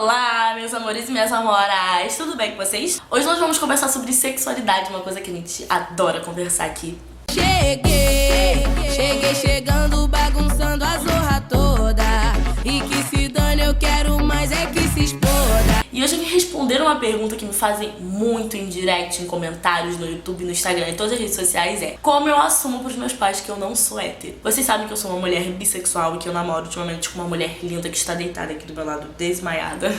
Olá, meus amores e minhas amoras, tudo bem com vocês? Hoje nós vamos conversar sobre sexualidade, uma coisa que a gente adora conversar aqui. Cheguei chegando, bagunçando a zorra toda. E que se dane, eu quero mais é que se exploda. E hoje eu vim responder uma pergunta que me fazem muito em direct, em comentários no YouTube, no Instagram, em todas as redes sociais, é: como eu assumo pros meus pais que eu não sou hétero? Vocês sabem que eu sou uma mulher bissexual e que eu namoro ultimamente com uma mulher linda que está deitada aqui do meu lado, desmaiada,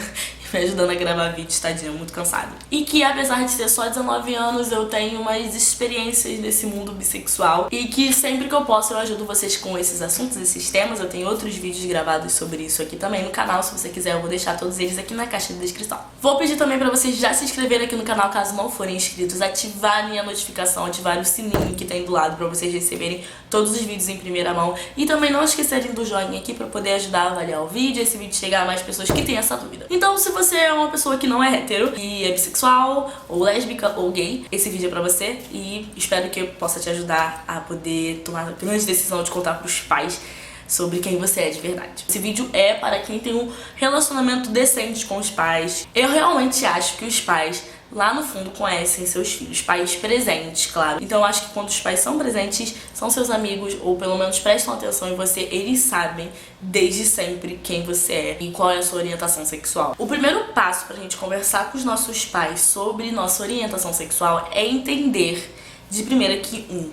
me ajudando a gravar vídeos, tadinha, muito cansada. E que apesar de ter só 19 anos, eu tenho umas experiências nesse mundo bissexual e que sempre que eu posso eu ajudo vocês com esses assuntos, esses temas. Eu tenho outros vídeos gravados sobre isso aqui também no canal, se você quiser eu vou deixar todos eles aqui na caixa de descrição. Vou pedir também pra vocês já se inscreverem aqui no canal caso não forem inscritos, ativarem a notificação, ativarem o sininho que tem do lado pra vocês receberem todos os vídeos em primeira mão e também não esquecerem do joinha aqui pra poder ajudar a avaliar o vídeo, esse vídeo chegar a mais pessoas que têm essa dúvida. Então, se você é uma pessoa que não é hétero e é bissexual, ou lésbica, ou gay, esse vídeo é pra você e espero que eu possa te ajudar a poder tomar a grande decisão de contar pros pais sobre quem você é de verdade. Esse vídeo é para quem tem um relacionamento decente com os pais. Eu realmente acho que os pais lá no fundo conhecem seus filhos, pais presentes, claro. Então eu acho que quando os pais são presentes, são seus amigos, ou pelo menos prestam atenção em você, eles sabem desde sempre quem você é e qual é a sua orientação sexual. O primeiro passo pra gente conversar com os nossos pais sobre nossa orientação sexual é entender, de primeira, que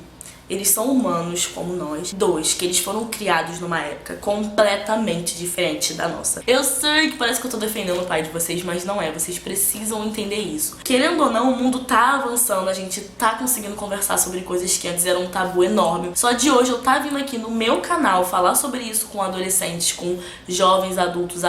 eles são humanos como nós. 2, que eles foram criados numa época completamente diferente da nossa. Eu sei que parece que eu tô defendendo o pai de vocês, mas não é. Vocês precisam entender isso. Querendo ou não, o mundo tá avançando, a gente tá conseguindo conversar sobre coisas que antes eram um tabu enorme. Só de hoje eu tá vindo aqui no meu canal falar sobre isso com adolescentes, com jovens adultos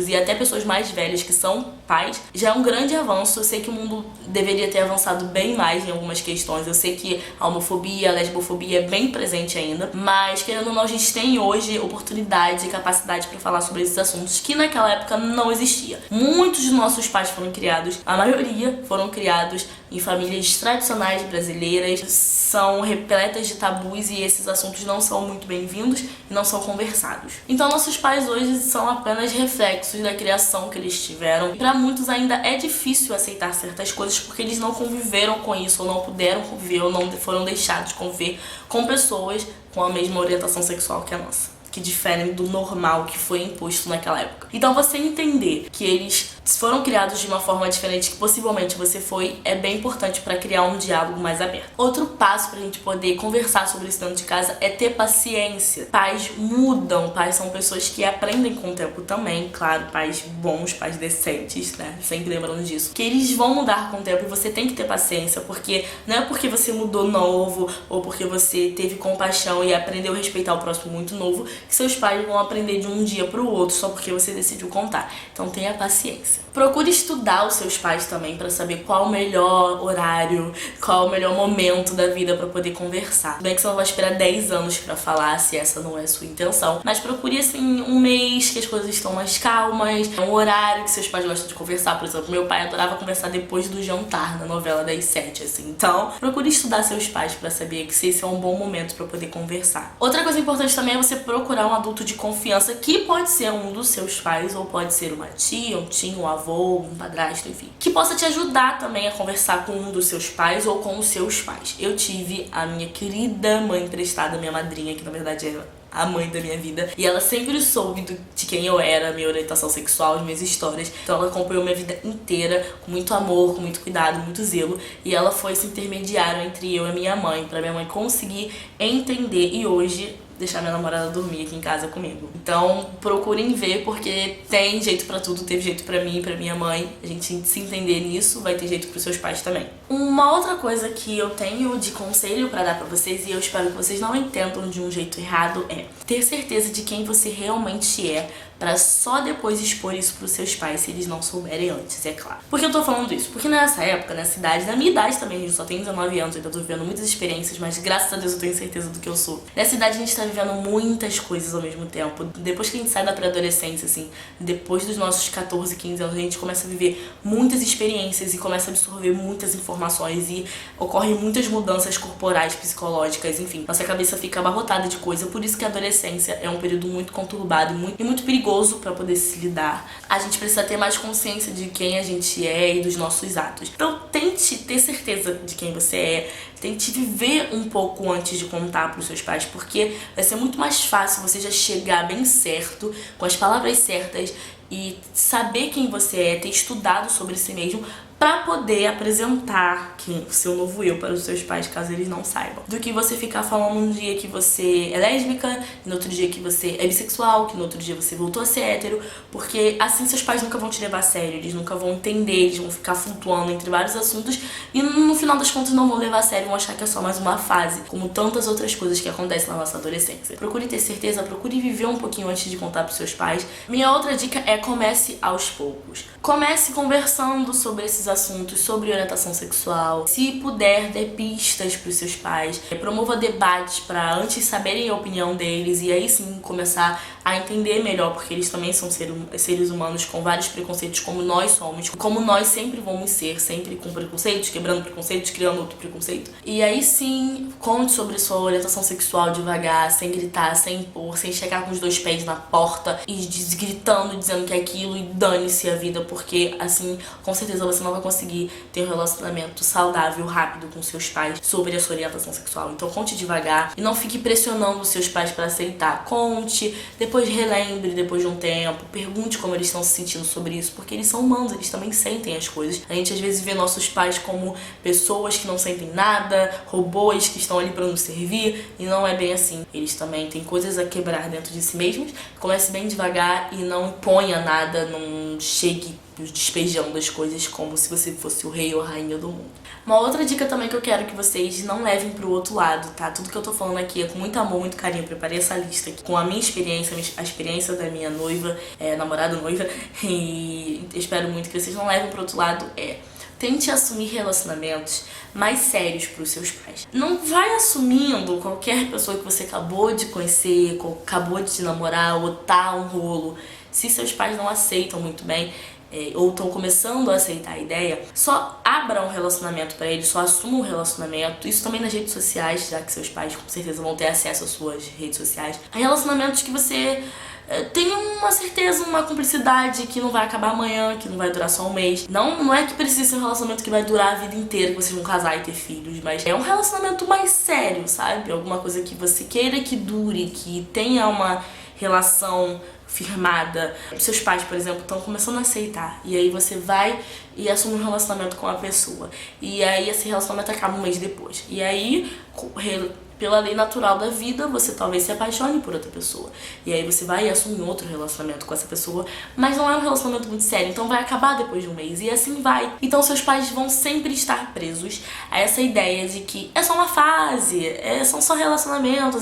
e até pessoas mais velhas que são pais, já é um grande avanço. Eu sei que o mundo deveria ter avançado bem mais em algumas questões. Eu sei que a homofobia, a lesbofobia é bem presente ainda, mas querendo ou não, a gente tem hoje oportunidade e capacidade pra falar sobre esses assuntos que naquela época não existia. Muitos dos nossos pais foram criados, a maioria foram criados em famílias tradicionais brasileiras, são repletas de tabus e esses assuntos não são muito bem-vindos e não são conversados. Então nossos pais hoje são apenas reflexos da criação que eles tiveram. Para muitos ainda é difícil aceitar certas coisas porque eles não conviveram com isso, ou não puderam conviver, ou não foram deixados conviver com pessoas com a mesma orientação sexual que a nossa, que diferem do normal que foi imposto naquela época. Então você entender que eles foram criados de uma forma diferente que possivelmente você foi, é bem importante para criar um diálogo mais aberto. Outro passo pra gente poder conversar sobre isso dentro de casa é ter paciência. Pais mudam, pais são pessoas que aprendem com o tempo também, claro, pais bons, pais decentes, né, sempre lembrando disso, que eles vão mudar com o tempo e você tem que ter paciência, porque não é porque você mudou novo ou porque você teve compaixão e aprendeu a respeitar o próximo muito novo que seus pais vão aprender de um dia pro outro só porque você decidiu contar. Então tenha paciência. Procure estudar os seus pais também pra saber qual o melhor horário, qual o melhor momento da vida pra poder conversar. Tudo bem que você não vai esperar 10 anos pra falar se essa não é a sua intenção, mas procure assim um mês que as coisas estão mais calmas, um horário que seus pais gostam de conversar. Por exemplo, meu pai adorava conversar depois do jantar na novela das 7, assim. Então, procure estudar seus pais pra saber que esse é um bom momento pra poder conversar. Outra coisa importante também é você procurar um adulto de confiança, que pode ser um dos seus pais ou pode ser uma tia, um tio, um avô, um padrasto, enfim, que possa te ajudar também a conversar com um dos seus pais ou com os seus pais. Eu tive a minha querida mãe emprestada, minha madrinha, que na verdade é a mãe da minha vida, e ela sempre soube de quem eu era, minha orientação sexual, as minhas histórias. Então ela acompanhou minha vida inteira com muito amor, com muito cuidado, muito zelo, e ela foi esse intermediário entre eu e a minha mãe, pra minha mãe conseguir entender e hoje deixar minha namorada dormir aqui em casa comigo. Então procurem ver, porque tem jeito pra tudo, teve jeito pra mim e pra minha mãe. A gente se entender nisso, vai ter jeito pros seus pais também. Uma outra coisa que eu tenho de conselho pra dar pra vocês, e eu espero que vocês não entendam de um jeito errado, é ter certeza de quem você realmente é, pra só depois expor isso pros seus pais, se eles não souberem antes, é claro. Por que eu tô falando isso? Porque nessa época, nessa idade, na minha idade também, a gente só tem 19 anos, ainda tô vivendo muitas experiências, mas graças a Deus eu tenho certeza do que eu sou. Nessa idade a gente tá vivendo muitas coisas ao mesmo tempo. Depois que a gente sai da pré-adolescência, assim, depois dos nossos 14, 15 anos, a gente começa a viver muitas experiências e começa a absorver muitas informações e ocorrem muitas mudanças corporais, psicológicas, enfim. Nossa cabeça fica abarrotada de coisa, por isso que a adolescência é um período muito conturbado e muito perigoso perigoso para poder se lidar. A gente precisa ter mais consciência de quem a gente é e dos nossos atos. Então tente ter certeza de quem você é, tente viver um pouco antes de contar para os seus pais, porque vai ser muito mais fácil você já chegar bem certo, com as palavras certas, e saber quem você é, ter estudado sobre si mesmo, para poder apresentar o seu novo eu para os seus pais, caso eles não saibam. Do que você ficar falando um dia que você é lésbica, no outro dia que você é bissexual, que no outro dia você voltou a ser hétero, porque assim seus pais nunca vão te levar a sério, eles nunca vão entender, eles vão ficar flutuando entre vários assuntos e no final das contas não vão levar a sério, vão achar que é só mais uma fase, como tantas outras coisas que acontecem na nossa adolescência. Procure ter certeza, procure viver um pouquinho antes de contar para os seus pais. Minha outra dica é: comece aos poucos. Comece conversando sobre esses assuntos, sobre orientação sexual. Se puder, dê pistas para os seus pais. Promova debates para antes saberem a opinião deles e aí sim começar a entender melhor, porque eles também são seres humanos com vários preconceitos, como nós somos, como nós sempre vamos ser, sempre com preconceitos, quebrando preconceitos, criando outro preconceito. E aí sim, conte sobre sua orientação sexual devagar, sem gritar, sem impor, sem chegar com os dois pés na porta e gritando, dizendo que é aquilo e dane-se a vida, porque assim, com certeza você não vai conseguir ter um relacionamento saudável, rápido com seus pais sobre a sua orientação sexual. Então conte devagar e não fique pressionando os seus pais para aceitar. Conte, depois relembre depois de um tempo, pergunte como eles estão se sentindo sobre isso, porque eles são humanos, eles também sentem as coisas. A gente às vezes vê nossos pais como pessoas que não sentem nada, robôs que estão ali para nos servir, e não é bem assim. Eles também têm coisas a quebrar dentro de si mesmos. Comece bem devagar e não imponha nada, não chegue despejando as coisas como se você fosse o rei ou a rainha do mundo. Uma outra dica também que eu quero que vocês não levem pro outro lado, tá? Tudo que eu tô falando aqui é com muito amor, muito carinho. Eu preparei essa lista aqui com a minha experiência, a experiência da minha noiva, namorada noiva, e espero muito que vocês não levem pro outro lado. Tente assumir relacionamentos mais sérios para os seus pais. Não vai assumindo qualquer pessoa que você acabou de conhecer, acabou de te namorar ou tá um rolo. Se seus pais não aceitam muito bem, ou estão começando a aceitar a ideia, só abra um relacionamento para eles, só assuma um relacionamento. Isso também nas redes sociais, já que seus pais com certeza vão ter acesso às suas redes sociais. Há relacionamentos que você tem uma certeza, uma cumplicidade que não vai acabar amanhã, que não vai durar só um mês. Não é que precisa ser um relacionamento que vai durar a vida inteira, que vocês vão casar e ter filhos, mas é um relacionamento mais sério, sabe? Alguma coisa que você queira que dure, que tenha uma relação firmada. Seus pais, por exemplo, estão começando a aceitar, e aí você vai e assume um relacionamento com a pessoa, e aí esse relacionamento acaba um mês depois, e aí pela lei natural da vida, você talvez se apaixone por outra pessoa. E aí você vai assumir outro relacionamento com essa pessoa, mas não é um relacionamento muito sério, então vai acabar depois de um mês, e assim vai. Então seus pais vão sempre estar presos a essa ideia de que é só uma fase, são só relacionamentos,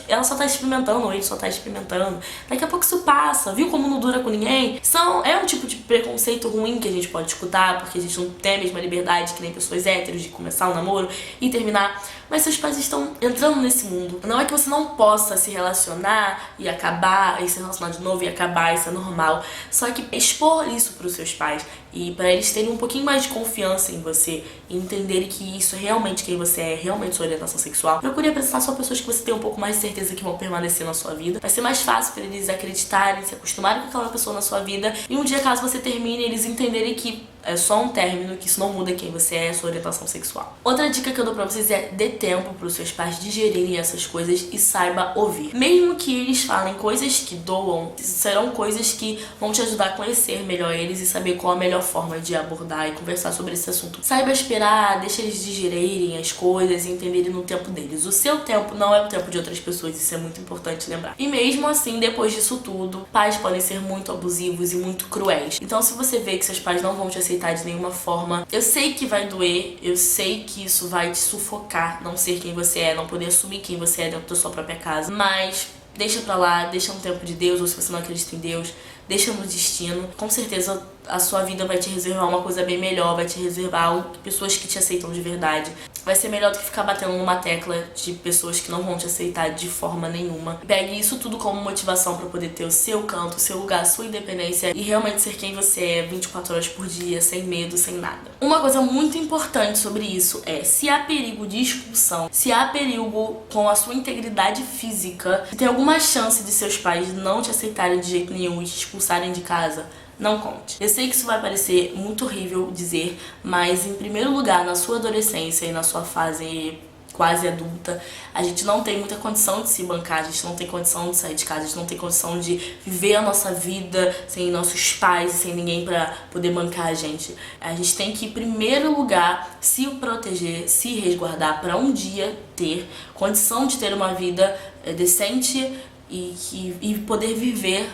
ela só tá experimentando, ou ele só tá experimentando. Daqui a pouco isso passa, viu como não dura com ninguém? É um tipo de preconceito ruim que a gente pode escutar, porque a gente não tem a mesma liberdade que nem pessoas héteros de começar um namoro e terminar. Mas seus pais estão entrando nesse mundo. Não é que você não possa se relacionar e acabar, e se relacionar de novo e acabar, isso é normal. Só que expor isso para os seus pais e para eles terem um pouquinho mais de confiança em você e entenderem que isso é realmente quem você é, realmente sua orientação sexual. Procure apresentar só pessoas que você tem um pouco mais de certeza que vão permanecer na sua vida. Vai ser mais fácil para eles acreditarem, se acostumarem com aquela pessoa na sua vida, e um dia, caso você termine, eles entenderem que é só um término, que isso não muda quem você é, sua orientação sexual. Outra dica que eu dou pra vocês é: dê tempo pros seus pais digerirem essas coisas e saiba ouvir. Mesmo que eles falem coisas que doam, serão coisas que vão te ajudar a conhecer melhor eles e saber qual a melhor forma de abordar e conversar sobre esse assunto. Saiba esperar, deixa eles digerirem as coisas e entenderem no tempo deles. O seu tempo não é o tempo de outras pessoas, isso é muito importante lembrar. E mesmo assim, depois disso tudo, pais podem ser muito abusivos e muito cruéis. Então, se você vê que seus pais não vão te aceitar de nenhuma forma, eu sei que vai doer, eu sei que isso vai te sufocar, não ser quem você é, não poder assumir quem você é dentro da sua própria casa, mas deixa pra lá, deixa no tempo de Deus, ou se você não acredita em Deus, deixa no destino. Com certeza a sua vida vai te reservar uma coisa bem melhor, vai te reservar pessoas que te aceitam de verdade. Vai ser melhor do que ficar batendo numa tecla de pessoas que não vão te aceitar de forma nenhuma. Pegue isso tudo como motivação pra poder ter o seu canto, o seu lugar, a sua independência e realmente ser quem você é 24 horas por dia, sem medo, sem nada. Uma coisa muito importante sobre isso é: se há perigo de expulsão, se há perigo com a sua integridade física, se tem alguma chance de seus pais não te aceitarem de jeito nenhum e te expulsarem de casa, não conte. Eu sei que isso vai parecer muito horrível dizer, mas em primeiro lugar, na sua adolescência e na sua fase quase adulta, a gente não tem muita condição de se bancar, a gente não tem condição de sair de casa, a gente não tem condição de viver a nossa vida sem nossos pais, sem ninguém pra poder bancar a gente. A gente tem que, em primeiro lugar, se proteger, se resguardar pra um dia ter condição de ter uma vida decente e poder viver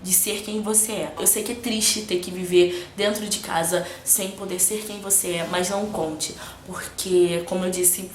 de ser quem você é. Eu sei que é triste ter que viver dentro de casa sem poder ser quem você é, mas não conte, porque, como eu disse,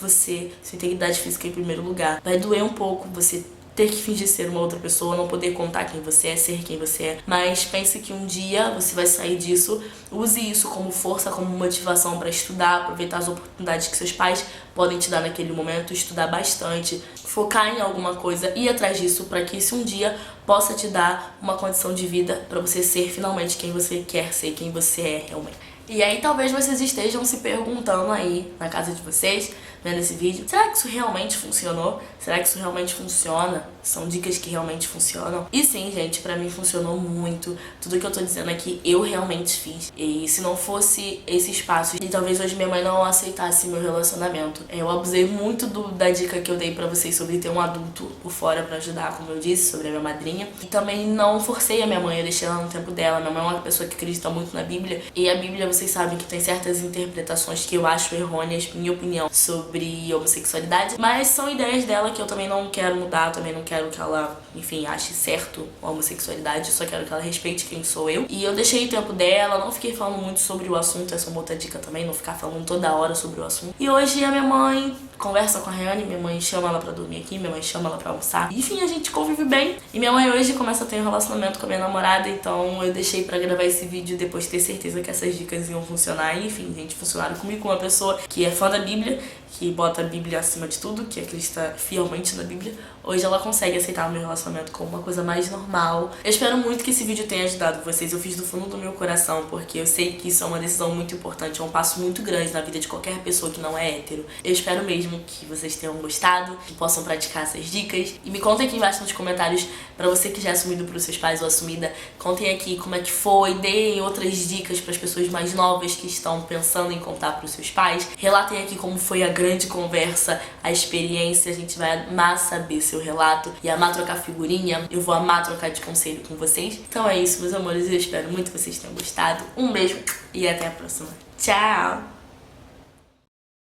sua integridade física em primeiro lugar. Vai doer um pouco você ter que fingir ser uma outra pessoa, não poder contar quem você é, ser quem você é, mas pense que um dia você vai sair disso. Use isso como força, como motivação para estudar, aproveitar as oportunidades que seus pais podem te dar naquele momento, estudar bastante, focar em alguma coisa, ir atrás disso para que isso um dia possa te dar uma condição de vida para você ser finalmente quem você quer ser, quem você é realmente. E aí talvez vocês estejam se perguntando aí na casa de vocês, vendo esse vídeo, será que isso realmente funcionou? Será que isso realmente funciona? São dicas que realmente funcionam? E sim, gente, pra mim funcionou muito. Tudo que eu tô dizendo aqui, eu realmente fiz. E se não fosse esse espaço, e talvez hoje minha mãe não aceitasse meu relacionamento. Eu abusei muito da dica que eu dei pra vocês sobre ter um adulto por fora pra ajudar, como eu disse, sobre a minha madrinha. E também não forcei a minha mãe, eu deixei ela no tempo dela. Minha mãe é uma pessoa que acredita muito na Bíblia. E a Bíblia, vocês sabem que tem certas interpretações que eu acho errôneas, minha opinião, sobre homossexualidade. Mas são ideias dela que eu também não quero mudar, também não quero que ela, enfim, ache certo a homossexualidade, eu só quero que ela respeite quem sou eu. E eu deixei o tempo dela, não fiquei falando muito sobre o assunto, essa é uma outra dica também, não ficar falando toda hora sobre o assunto. E hoje a minha mãe conversa com a Rayane, minha mãe chama ela pra dormir aqui, minha mãe chama ela pra almoçar. Enfim, a gente convive bem. E minha mãe hoje começa a ter um relacionamento com a minha namorada, então eu deixei pra gravar esse vídeo depois de ter certeza que essas dicas iam funcionar. E enfim, gente, funcionaram comigo, com uma pessoa que é fã da Bíblia, que bota a Bíblia acima de tudo, que acredita fielmente na Bíblia. Hoje ela consegue aceitar o meu relacionamento como uma coisa mais normal. Eu espero muito que esse vídeo tenha ajudado vocês. Eu fiz do fundo do meu coração, porque eu sei que isso é uma decisão muito importante, é um passo muito grande na vida de qualquer pessoa que não é hétero. Eu espero mesmo que vocês tenham gostado, que possam praticar essas dicas. E me contem aqui embaixo nos comentários, pra você que já é assumido pros seus pais ou assumida, contem aqui como é que foi, deem outras dicas pras pessoas mais novas que estão pensando em contar pros seus pais. Relatem aqui como foi a grande conversa, a experiência. A gente vai amar saber seu relato e amar trocar figurinha. Eu vou amar trocar de conselho com vocês. Então é isso, meus amores. Eu espero muito que vocês tenham gostado. Um beijo e até a próxima. Tchau!